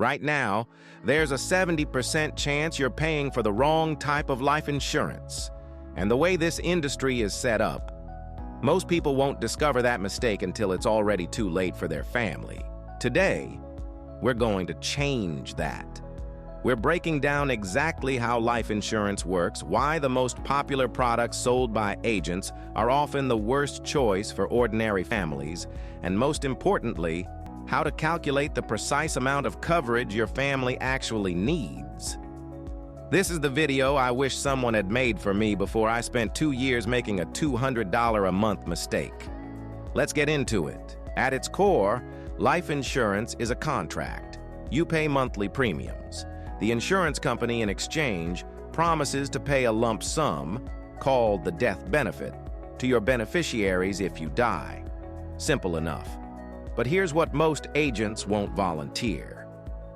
Right now, there's a 70% chance you're paying for the wrong type of life insurance. And the way this industry is set up, most people won't discover that mistake until it's already too late for their family. Today, we're going to change that. We're breaking down exactly how life insurance works, why the most popular products sold by agents are often the worst choice for ordinary families, and most importantly, how to calculate the precise amount of coverage your family actually needs. This is the video I wish someone had made for me before I spent 2 years making a $200 a month mistake. Let's get into it. At its core, life insurance is a contract. You pay monthly premiums. The insurance company, in exchange, promises to pay a lump sum, called the death benefit, to your beneficiaries if you die. Simple enough. But here's what most agents won't volunteer.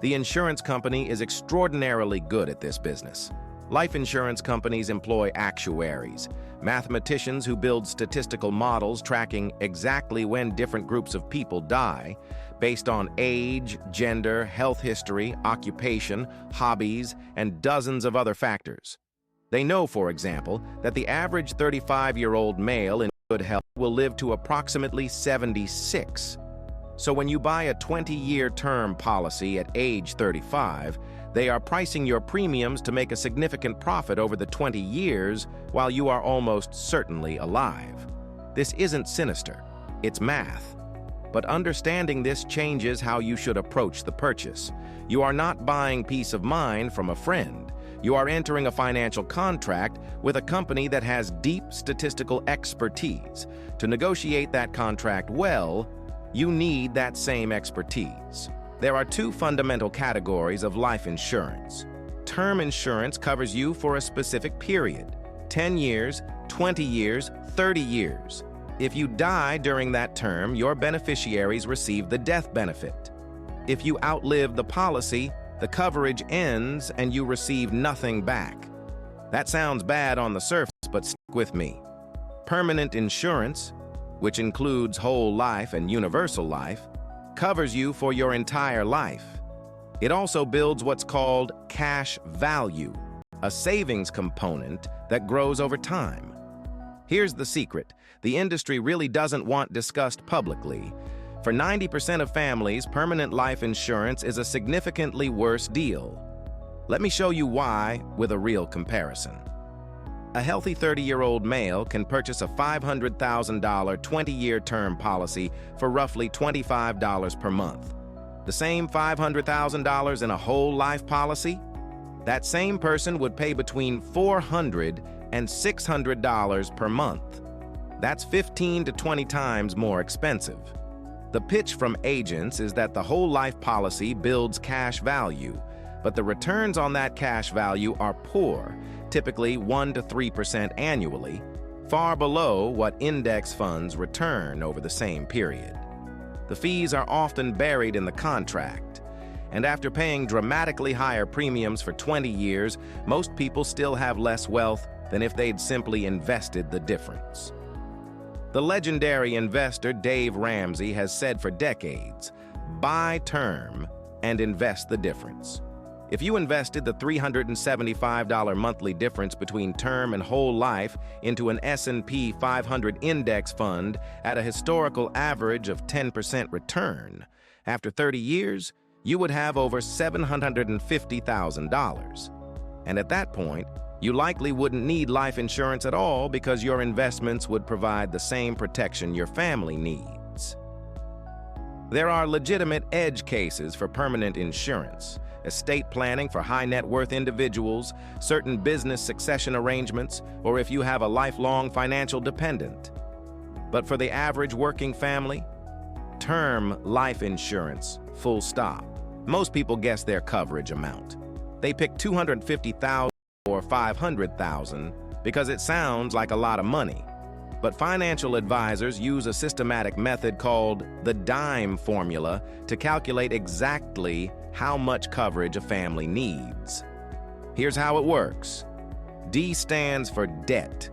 The insurance company is extraordinarily good at this business. Life insurance companies employ actuaries, mathematicians who build statistical models tracking exactly when different groups of people die, based on age, gender, health history, occupation, hobbies, and dozens of other factors. They know, for example, that the average 35-year-old male in good health will live to approximately 76. So when you buy a 20-year term policy at age 35, they are pricing your premiums to make a significant profit over the 20 years while you are almost certainly alive. This isn't sinister, it's math. But understanding this changes how you should approach the purchase. You are not buying peace of mind from a friend. You are entering a financial contract with a company that has deep statistical expertise. To negotiate that contract well, you need that same expertise. There are two fundamental categories of life insurance. Term insurance covers you for a specific period, 10 years, 20 years, 30 years. If you die during that term, your beneficiaries receive the death benefit. If you outlive the policy, the coverage ends and you receive nothing back. That sounds bad on the surface, but stick with me. Permanent insurance, which includes whole life and universal life, covers you for your entire life. It also builds what's called cash value, a savings component that grows over time. Here's the secret: the industry really doesn't want discussed publicly. For 90% of families, permanent life insurance is a significantly worse deal. Let me show you why with a real comparison. A healthy 30-year-old male can purchase a $500,000 20-year term policy for roughly $25 per month. The same $500,000 in a whole life policy? That same person would pay between $400 and $600 per month. That's 15 to 20 times more expensive. The pitch from agents is that the whole life policy builds cash value, but the returns on that cash value are poor, typically 1 to 3% annually, far below what index funds return over the same period. The fees are often buried in the contract, and after paying dramatically higher premiums for 20 years, most people still have less wealth than if they'd simply invested the difference. The legendary investor Dave Ramsey has said for decades, "Buy term and invest the difference." If you invested the $375 monthly difference between term and whole life into an S&P 500 index fund at a historical average of 10% return, after 30 years, you would have over $750,000. And at that point, you likely wouldn't need life insurance at all because your investments would provide the same protection your family needs. There are legitimate edge cases for permanent insurance: estate planning for high net worth individuals, certain business succession arrangements, or if you have a lifelong financial dependent. But for the average working family, term life insurance, full stop. Most people guess their coverage amount. They pick $250,000 or $500,000 because it sounds like a lot of money. But financial advisors use a systematic method called the dime formula to calculate exactly how much coverage a family needs. Here's how it works. D stands for debt.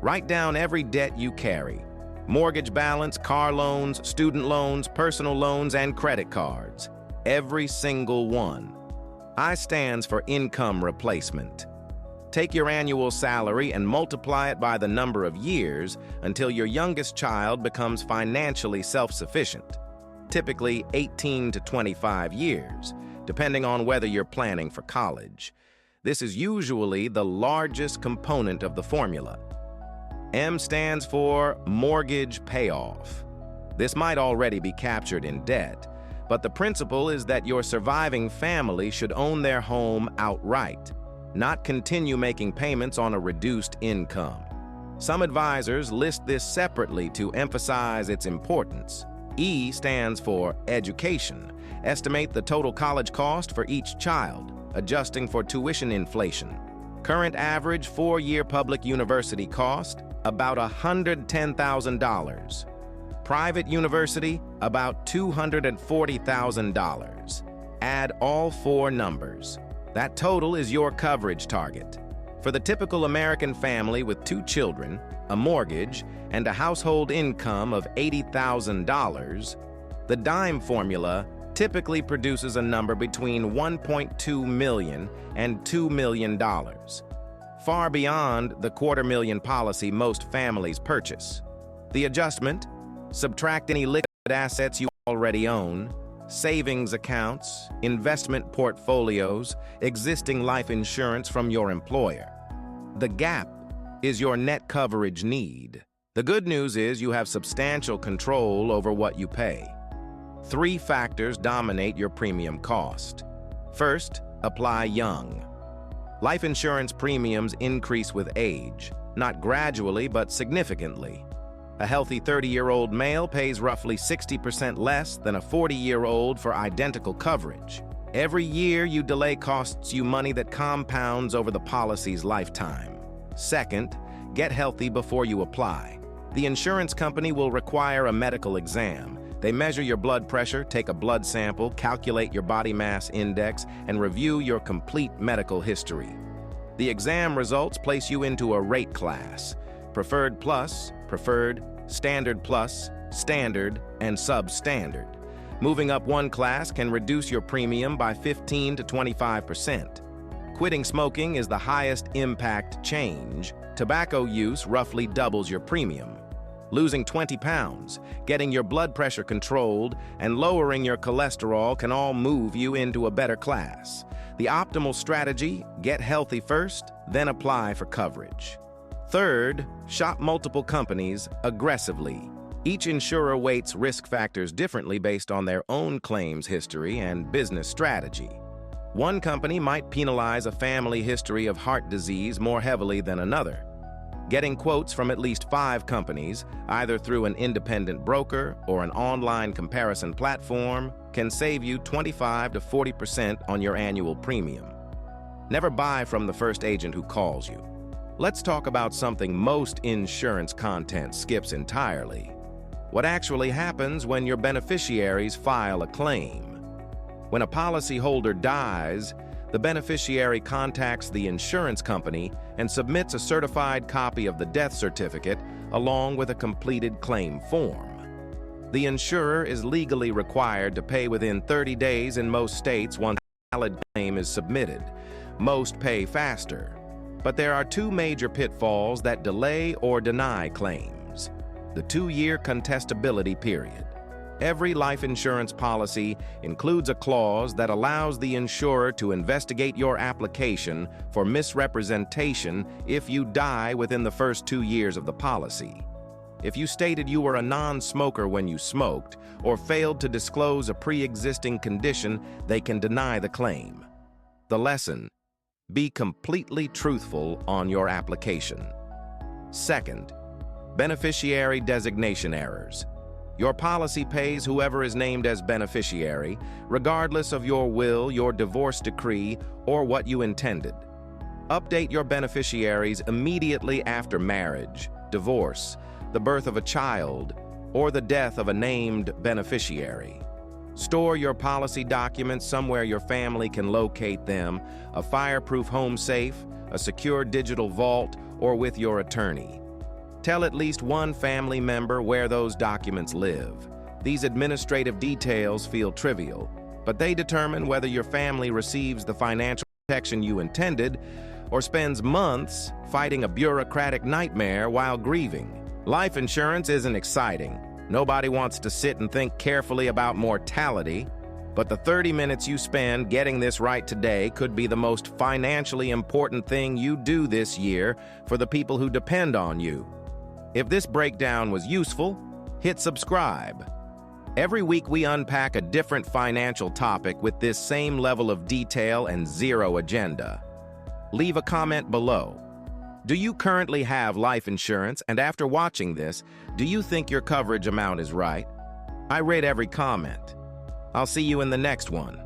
Write down every debt you carry: mortgage balance, car loans, student loans, personal loans, and credit cards. every single one. I stands for income replacement. Take your annual salary and multiply it by the number of years until your youngest child becomes financially self-sufficient, typically 18 to 25 years, depending on whether you're planning for college. This is usually the largest component of the formula. M stands for mortgage payoff. This might already be captured in debt, but the principle is that your surviving family should own their home outright, not continue making payments on a reduced income. Some advisors list this separately to emphasize its importance. E stands for education. Estimate the total college cost for each child, adjusting for tuition inflation. Current average four-year public university cost, about $110,000. Private university, about $240,000. Add all four numbers. That total is your coverage target. For the typical American family with two children, a mortgage, and a household income of $80,000, the DIME formula typically produces a number between $1.2 million and $2 million, far beyond the $250,000 policy most families purchase. The adjustment: subtract any liquid assets you already own, savings accounts, investment portfolios, existing life insurance from your employer. The gap is your net coverage need. The good news is you have substantial control over what you pay. Three factors dominate your premium cost. First, apply young. Life insurance premiums increase with age, not gradually but significantly. A healthy 30-year-old male pays roughly 60% less than a 40-year-old for identical coverage. Every year you delay costs you money that compounds over the policy's lifetime. Second, get healthy before you apply. The insurance company will require a medical exam. They measure your blood pressure, take a blood sample, calculate your body mass index, and review your complete medical history. The exam results place you into a rate class: Preferred Plus, Preferred, Standard Plus, Standard, and Substandard. Moving up one class can reduce your premium by 15 to 25%. Quitting smoking is the highest impact change. Tobacco use roughly doubles your premium. Losing 20 pounds, getting your blood pressure controlled, and lowering your cholesterol can all move you into a better class. The optimal strategy: get healthy first, then apply for coverage. Third, shop multiple companies aggressively. Each insurer weights risk factors differently based on their own claims history and business strategy. One company might penalize a family history of heart disease more heavily than another. Getting quotes from at least 5 companies, either through an independent broker or an online comparison platform, can save you 25 to 40% on your annual premium. Never buy from the first agent who calls you. Let's talk about something most insurance content skips entirely: what actually happens when your beneficiaries file a claim. When a policyholder dies, the beneficiary contacts the insurance company and submits a certified copy of the death certificate along with a completed claim form. The insurer is legally required to pay within 30 days in most states once a valid claim is submitted. Most pay faster. But there are 2 major pitfalls that delay or deny claims: the 2-year contestability period. Every life insurance policy includes a clause that allows the insurer to investigate your application for misrepresentation if you die within the first 2 years of the policy. If you stated you were a non-smoker when you smoked or failed to disclose a pre-existing condition, they can deny the claim. The lesson: be completely truthful on your application. Second, beneficiary designation errors. Your policy pays whoever is named as beneficiary, regardless of your will, your divorce decree, or what you intended. Update your beneficiaries immediately after marriage, divorce, the birth of a child, or the death of a named beneficiary. Store your policy documents somewhere your family can locate them: a fireproof home safe, a secure digital vault, or with your attorney. Tell at least one family member where those documents live. These administrative details feel trivial, but they determine whether your family receives the financial protection you intended or spends months fighting a bureaucratic nightmare while grieving. Life insurance isn't exciting. Nobody wants to sit and think carefully about mortality, but the 30 minutes you spend getting this right today could be the most financially important thing you do this year for the people who depend on you. If this breakdown was useful, hit subscribe. Every week we unpack a different financial topic with this same level of detail and zero agenda. Leave a comment below. Do you currently have life insurance, and after watching this, do you think your coverage amount is right? I read every comment. I'll see you in the next one.